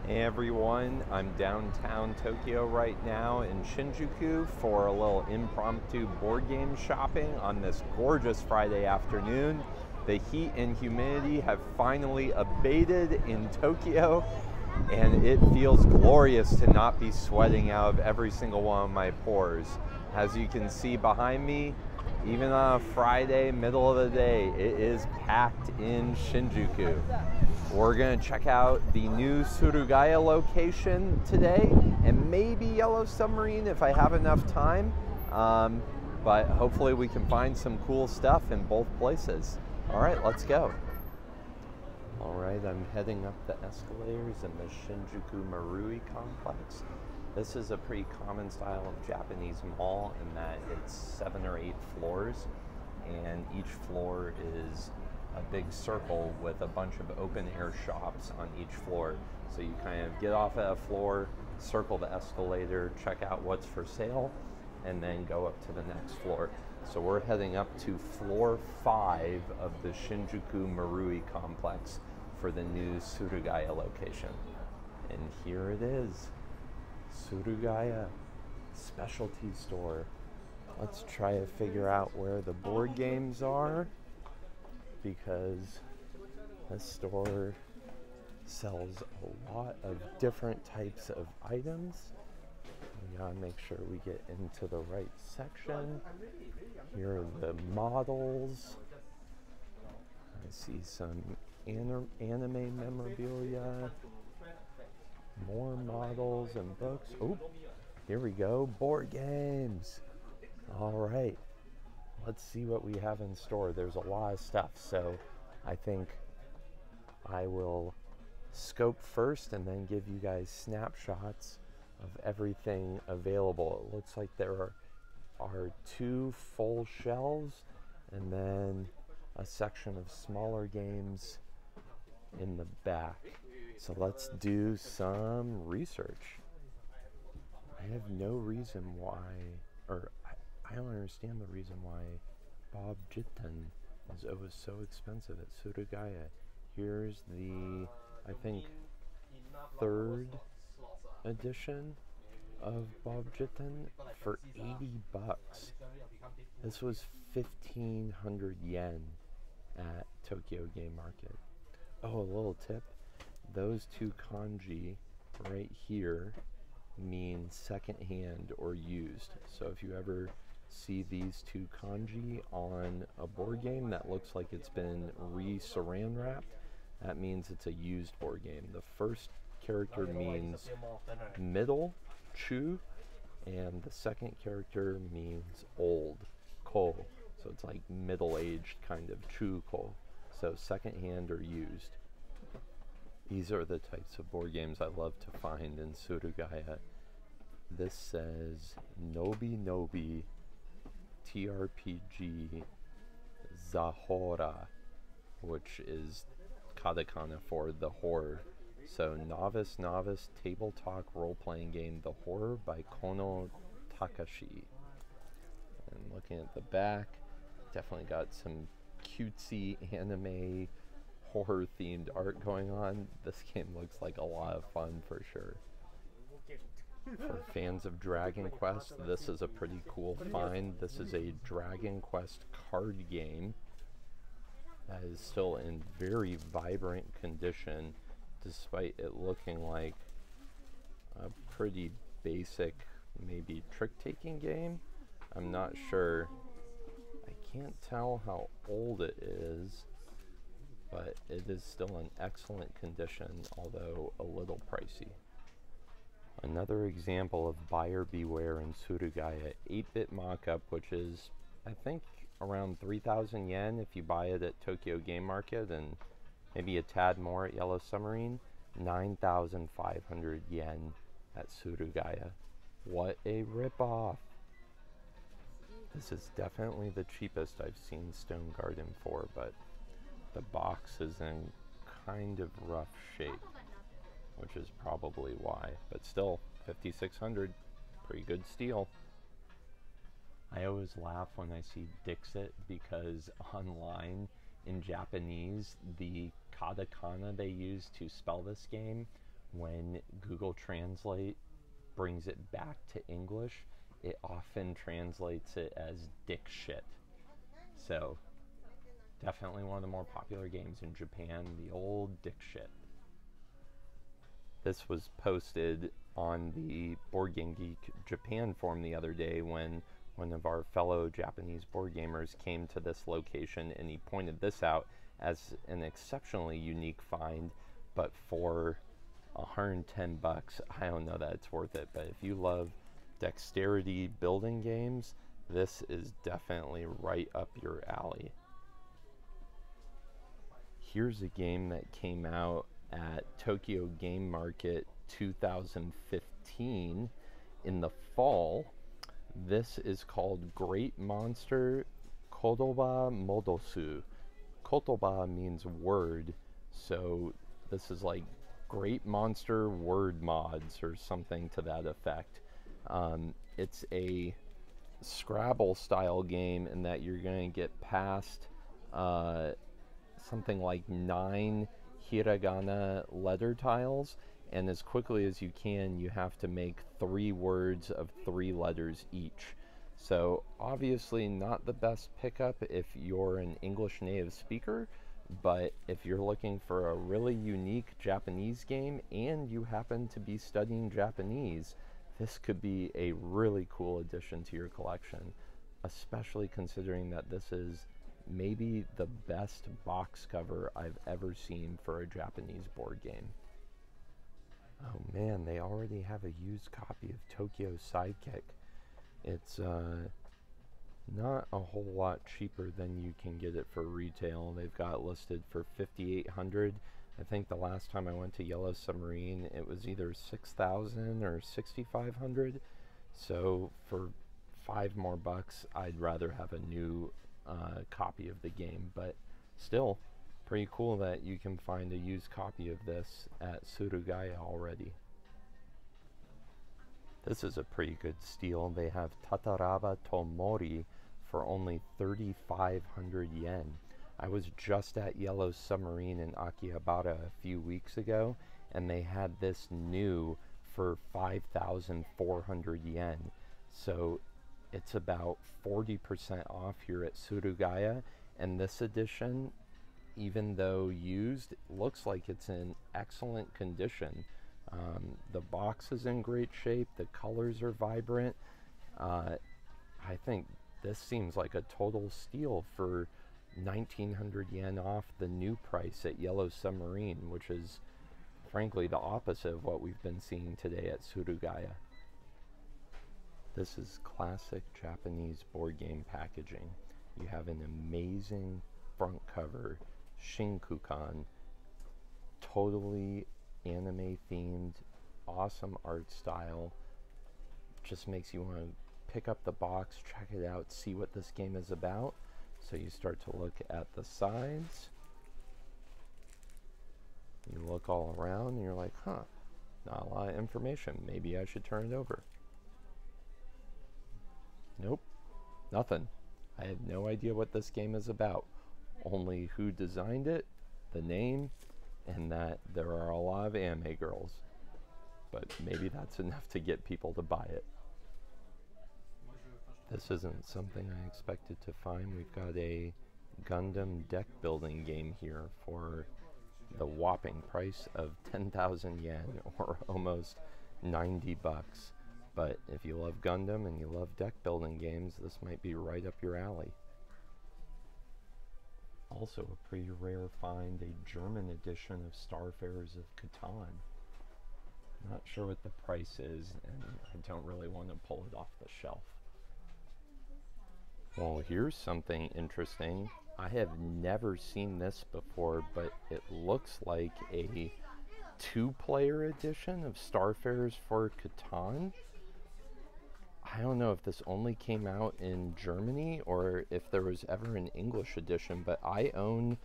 Hey everyone, I'm downtown Tokyo right now in Shinjuku for a little impromptu board game shopping on this gorgeous Friday afternoon. The heat and humidity have finally abated in Tokyo, and it feels glorious to not be sweating out of every single one of my pores. As you can see behind me, even on a Friday, middle of the day, it is packed in Shinjuku. We're going to check out the new Surugaya location today, and maybe Yellow Submarine if I have enough time. But hopefully we can find some cool stuff in both places. All right, let's go. All right, I'm heading up the escalators in the Shinjuku Marui Complex. This is a pretty common style of Japanese mall in that it's 7 or 8 floors, and each floor is a big circle with a bunch of open air shops on each floor. So you kind of get off at a floor, circle the escalator, check out what's for sale, and then go up to the next floor. So we're heading up to floor 5 of the Shinjuku Marui Complex for the new Sudogaya location. And here it is, Surugaya specialty store. Let's try to figure out where the board games are, because this store sells a lot of different types of items. We gotta make sure we get into the right section. Here are the models. I see some anime memorabilia, more models and books. Oh, here we go, board games. All right. Let's see what we have in store. There's a lot of stuff, so I think I will scope first and then give you guys snapshots of everything available. It looks like there are 2 full shelves and then a section of smaller games in the back. So let's do some research. I have no reason why, or I don't understand the reason why Bob Jitten is always so expensive at Sudogaya. Here's the, I think, 3rd edition of Bob Jitten for 80 bucks. This was 1,500 yen at Tokyo Game Market. Oh, a little tip. Those 2 kanji right here mean secondhand or used. So if you ever see these 2 kanji on a board game that looks like it's been re-saran wrapped, that means it's a used board game. The first character means middle, chu, and the second character means old, ko. So it's like middle-aged kind of chu ko. So secondhand or used. These are the types of board games I love to find in Surugaya. This says Nobi Nobi TRPG Zahora, which is katakana for the horror. So Novice Table Talk Role-Playing Game The Horror by Kono Takashi. And looking at the back, definitely got some cutesy anime horror themed art going on. This game looks like a lot of fun for sure. For fans of Dragon Quest, this is a pretty cool find. This is a Dragon Quest card game that is still in very vibrant condition, despite it looking like a pretty basic, maybe trick-taking game. I'm not sure. I can't tell how old it is, but it is still in excellent condition, although a little pricey. Another example of buyer beware in Surugaya, 8-bit mock-up, which is, I think, around 3,000 yen if you buy it at Tokyo Game Market, and maybe a tad more at Yellow Submarine, 9,500 yen at Surugaya. What a ripoff! This is definitely the cheapest I've seen Stone Garden for, but the box is in kind of rough shape, which is probably why, but still, 5,600, pretty good steal. I always laugh when I see Dixit because online in Japanese, the katakana they use to spell this game when Google Translate brings it back to English, it often translates it as dick shit. So definitely one of the more popular games in Japan, the old dick shit. This was posted on the Board Game Geek Japan forum the other day when one of our fellow Japanese board gamers came to this location, and he pointed this out as an exceptionally unique find, but for 110 bucks, I don't know that it's worth it. But if you love dexterity building games, this is definitely right up your alley. Here's a game that came out at Tokyo Game Market 2015 in the fall. This is called Great Monster Kotoba Modosu. Kotoba means word, so this is like Great Monster word mods or something to that effect. It's a Scrabble style game in that you're going to get past something like 9 hiragana letter tiles, and as quickly as you can, you have to make 3 words of 3 letters each. So obviously not the best pickup if you're an English native speaker, but if you're looking for a really unique Japanese game and you happen to be studying Japanese, this could be a really cool addition to your collection, especially considering that this is maybe the best box cover I've ever seen for a Japanese board game. Oh man, they already have a used copy of Tokyo Sidekick. It's not a whole lot cheaper than you can get it for retail. They've got it listed for $5,800. I think the last time I went to Yellow Submarine, it was either $6,000 or $6,500. So for $5 more, I'd rather have a new copy of the game. But still, pretty cool that you can find a used copy of this at Sudogaya already. This is a pretty good steal. They have Tataraba Tomori for only 3,500 yen. I was just at Yellow Submarine in Akihabara a few weeks ago, and they had this new for 5,400 yen. So it's about 40% off here at Surugaya, and this edition, even though used, looks like it's in excellent condition. The box is in great shape, the colors are vibrant. I think this seems like a total steal for 1,900 yen off the new price at Yellow Submarine, which is frankly the opposite of what we've been seeing today at Surugaya. This is classic Japanese board game packaging. You have an amazing front cover, Shinjuku, totally anime themed, awesome art style. Just makes you want to pick up the box, check it out, see what this game is about. So you start to look at the sides, you look all around, and you're like, huh, not a lot of information, maybe I should turn it over. Nope, nothing. I have no idea what this game is about, only who designed it, the name, and that there are a lot of anime girls. But maybe that's enough to get people to buy it. This isn't something I expected to find. We've got a Gundam deck building game here for the whopping price of 10,000 yen, or almost 90 bucks. But if you love Gundam and you love deck building games, this might be right up your alley. Also a pretty rare find, a German edition of Starfarers of Catan. Not sure what the price is, and I don't really want to pull it off the shelf. Well, here's something interesting. I have never seen this before, but it looks like a 2-player edition of Starfarers for Catan. I don't know if this only came out in Germany or if there was ever an English edition, but I own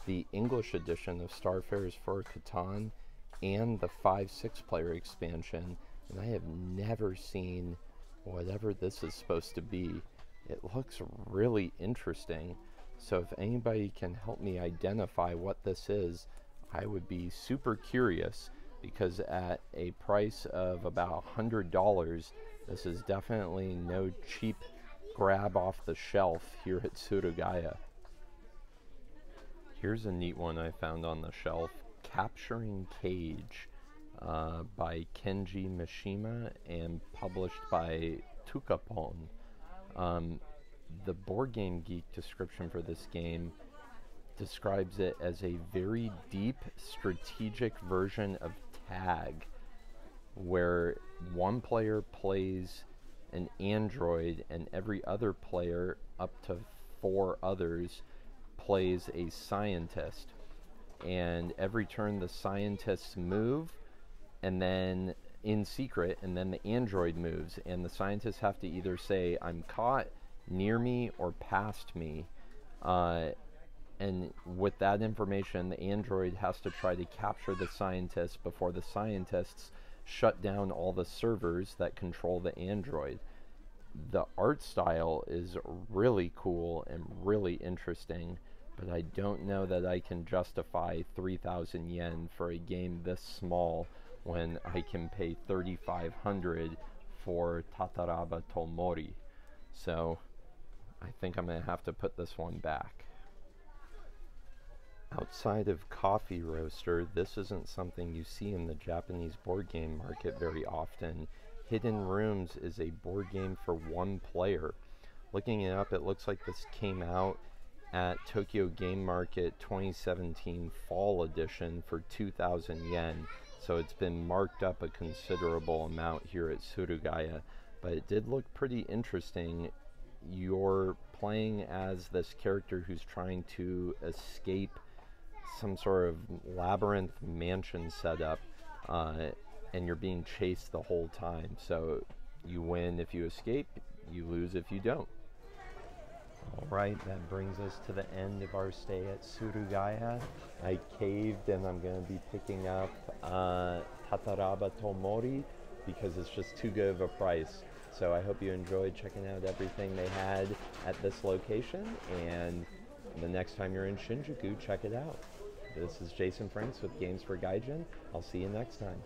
the English edition of Starfarers for Catan and the 5-6 player expansion, and I have never seen whatever this is supposed to be. It looks really interesting, so if anybody can help me identify what this is, I would be super curious. because at a price of about $100, this is definitely no cheap grab off the shelf here at Sudogaya. Here's a neat one I found on the shelf, Capturing Cage, by Kenji Mishima and published by Tukapon. The Board Game Geek description for this game describes it as a very deep strategic version of tag, where one player plays an android and every other player, up to 4 others, plays a scientist. And every turn the scientists move, and then in secret, and then the android moves, and the scientists have to either say, I'm caught, near me, or past me. And with that information, the android has to try to capture the scientists before the scientists shut down all the servers that control the android. The art style is really cool and really interesting, but I don't know that I can justify 3,000 yen for a game this small when I can pay 3,500 for Tataraba Tomori. So I think I'm going to have to put this one back. Outside of Coffee Roaster, this isn't something you see in the Japanese board game market very often. Hidden Rooms is a board game for 1 player. Looking it up, it looks like this came out at Tokyo Game Market 2017 Fall Edition for 2,000 yen. So it's been marked up a considerable amount here at Surugaya, but it did look pretty interesting. You're playing as this character who's trying to escape some sort of labyrinth mansion setup, and you're being chased the whole time. So you win if you escape, you lose if you don't. Alright, that brings us to the end of our stay at Surugaya. I caved, and I'm going to be picking up Tataraba Tomori because it's just too good of a price. So I hope you enjoyed checking out everything they had at this location, and the next time you're in Shinjuku, check it out. This is Jason Franks with Games for Gaijin. I'll see you next time.